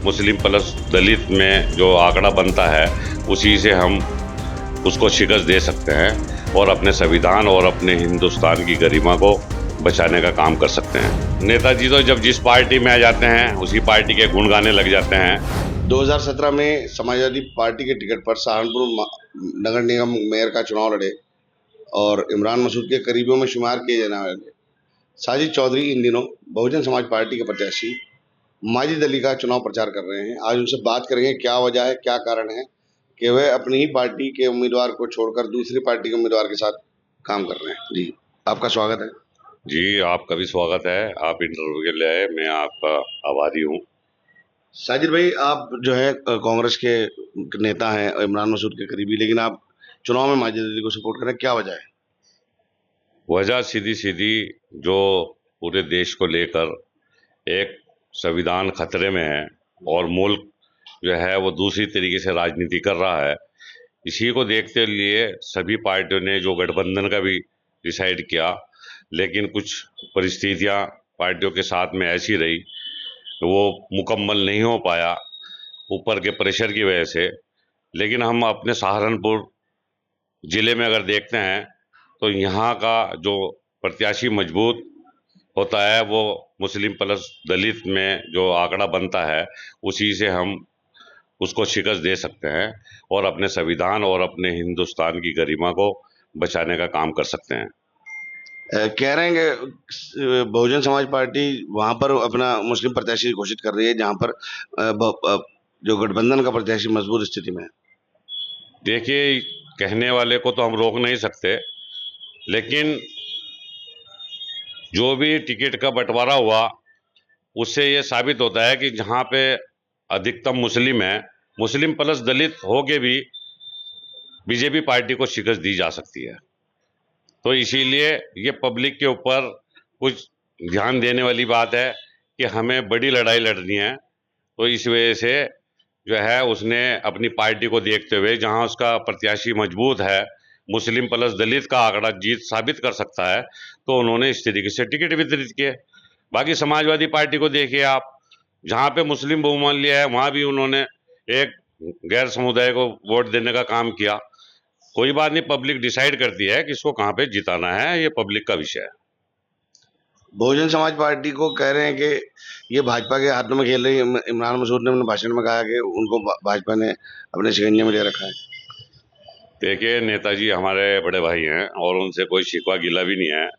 Muslim plus दलित में जो आंकड़ा बनता है उसी से हम उसको शिकस्त दे सकते हैं और अपने संविधान और अपने हिंदुस्तान की गरिमा को बचाने का काम कर सकते हैं। नेताजी तो जब जिस पार्टी में आ जाते हैं उसी पार्टी के गुण गाने लग जाते हैं। 2017 में समाजवादी पार्टी के टिकट पर सहारनपुर नगर निगम मेयर का चुनाव लड़े और इमरान मसूद के करीबियों में शुमार किए जाने वाले साजिद चौधरी इन दिनों बहुजन समाज पार्टी के प्रत्याशी माजिद अली का चुनाव प्रचार कर रहे हैं। आज उनसे बात करेंगे क्या वजह है, क्या कारण है कि वह अपनी ही पार्टी के उम्मीदवार को छोड़कर दूसरी पार्टी के उम्मीदवार के साथ काम कर रहे हैं। जी, आपका स्वागत है। जी, आपका भी स्वागत है। आप इंटरव्यू के लिए आए, मैं आपका आभारी हूँ। साजिद भाई, आप जो है कांग्रेस के नेता हैं, इमरान मसूद के करीबी, लेकिन आप चुनाव में माजिद अली को सपोर्ट कर रहे हैं, क्या वजह है? वजह सीधी सीधी जो पूरे देश को लेकर एक संविधान खतरे में है और मुल्क जो है वो दूसरी तरीके से राजनीति कर रहा है, इसी को देखते लिए सभी पार्टियों ने जो गठबंधन का भी डिसाइड किया, लेकिन कुछ परिस्थितियां पार्टियों के साथ में ऐसी रही वो मुकम्मल नहीं हो पाया ऊपर के प्रेशर की वजह से। लेकिन हम अपने सहारनपुर ज़िले में अगर देखते हैं तो यहाँ का जो प्रत्याशी मजबूत होता है वो मुस्लिम प्लस दलित में जो आंकड़ा बनता है उसी से हम उसको शिकस्त दे सकते हैं और अपने संविधान और अपने हिंदुस्तान की गरिमा को बचाने का काम कर सकते हैं। कह रहे हैं कि बहुजन समाज पार्टी वहां पर अपना मुस्लिम प्रत्याशी घोषित कर रही है, जहां पर जो गठबंधन का प्रत्याशी मजबूत स्थिति में है। देखिए, कहने वाले को तो हम रोक नहीं सकते, लेकिन जो भी टिकट का बंटवारा हुआ उससे ये साबित होता है कि जहाँ पे अधिकतम मुस्लिम है, मुस्लिम प्लस दलित हो के भी बीजेपी पार्टी को शिकस्त दी जा सकती है। तो इसीलिए ये पब्लिक के ऊपर कुछ ध्यान देने वाली बात है कि हमें बड़ी लड़ाई लड़नी है। तो इस वजह से जो है उसने अपनी पार्टी को देखते हुए, जहां उसका प्रत्याशी मजबूत है, मुस्लिम प्लस दलित का आंकड़ा जीत साबित कर सकता है, तो उन्होंने इस तरीके से टिकट वितरित किए। बाकी समाजवादी पार्टी को देखिए आप, जहाँ पे मुस्लिम बहुमूल्य है वहाँ भी उन्होंने एक गैर समुदाय को वोट देने का काम किया। कोई बात नहीं, पब्लिक डिसाइड करती है कि इसको कहाँ पे जिताना है, ये पब्लिक का विषय है। बहुजन समाज पार्टी को कह रहे हैं कि ये भाजपा के हाथों में खेल रही है। इमरान मसूद ने अपने भाषण में कहा कि उनको भाजपा ने अपने शिकंजे में ले रखा है। देखिए, नेताजी हमारे बड़े भाई हैं और उनसे कोई शिकवा गिला भी नहीं है।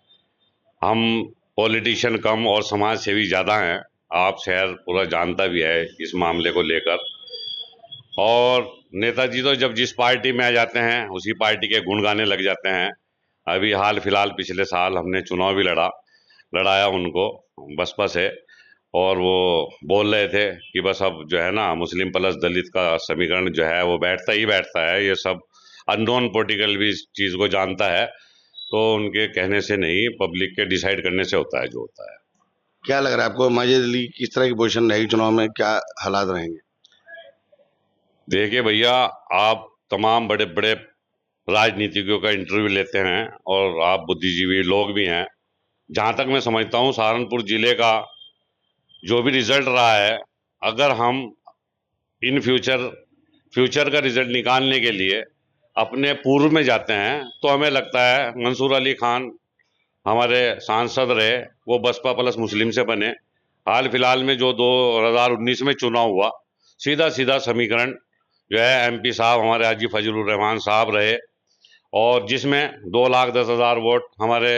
हम पॉलिटिशियन कम और समाज सेवी ज़्यादा हैं। आप शहर पूरा जानता भी है इस मामले को लेकर। और नेताजी तो जब जिस पार्टी में आ जाते हैं उसी पार्टी के गुण गाने लग जाते हैं। अभी हाल फिलहाल पिछले साल हमने चुनाव भी लड़ाया उनको बसपा से, और वो बोल रहे थे कि बस अब जो है ना मुस्लिम प्लस दलित का समीकरण जो है वो बैठता ही बैठता है। ये सब अननोन पॉलिटिकल भी इस चीज़ को जानता है, तो उनके कहने से नहीं, पब्लिक के डिसाइड करने से होता है जो होता है। क्या लग रहा है आपको, माजिद अली किस तरह की पोजीशन रहेगी चुनाव में, क्या हालात रहेंगे? देखिए भैया, आप तमाम बड़े बड़े राजनीतिज्ञों का इंटरव्यू लेते हैं और आप बुद्धिजीवी लोग भी हैं। जहाँ तक मैं समझता हूँ सहारनपुर ज़िले का जो भी रिजल्ट रहा है, अगर हम इन फ्यूचर का रिजल्ट निकालने के लिए अपने पूर्व में जाते हैं तो हमें लगता है मंसूर अली खान हमारे सांसद रहे, वो बसपा प्लस मुस्लिम से बने। हाल फिलहाल में जो 2019 में चुनाव हुआ, सीधा सीधा समीकरण जो है एमपी साहब हमारे हाजी फजलुर रहमान साहब रहे, और जिसमें 2,10,000 वोट हमारे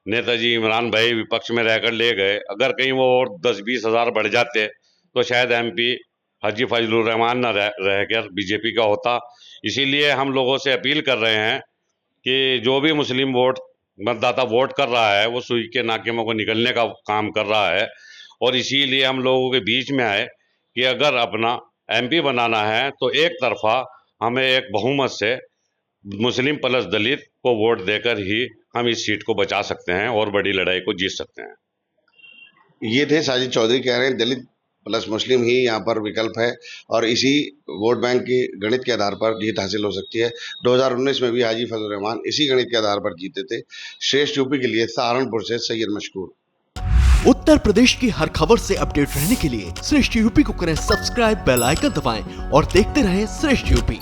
नेताजी इमरान भाई विपक्ष में रहकर ले गए। अगर कहीं वो वोट 10-20 हज़ार बढ़ जाते तो शायद एमपी हाजी फजलुर रहमान न रहकर बीजेपी का होता। इसीलिए हम लोगों से अपील कर रहे हैं कि जो भी मुस्लिम मतदाता वोट कर रहा है वो सुई के नाके को निकलने का काम कर रहा है, और इसीलिए हम लोगों के बीच में आए कि अगर अपना एमपी बनाना है तो एक तरफा हमें एक बहुमत से मुस्लिम प्लस दलित को वोट देकर ही हम इस सीट को बचा सकते हैं और बड़ी लड़ाई को जीत सकते हैं। ये थे साजिद चौधरी, कह रहे हैं दलित प्लस मुस्लिम ही यहाँ पर विकल्प है और इसी वोट बैंक की गणित के आधार पर जीत हासिल हो सकती है। 2019 में भी हाजी फजल रहमान इसी गणित के आधार पर जीते थे। श्रेष्ठ यूपी के लिए सहारनपुर से सैयद मशकूर। उत्तर प्रदेश की हर खबर से अपडेट रहने के लिए श्रेष्ठ यूपी को करें सब्सक्राइब, बेल आइकन दबाएं और देखते रहें श्रेष्ठ यूपी।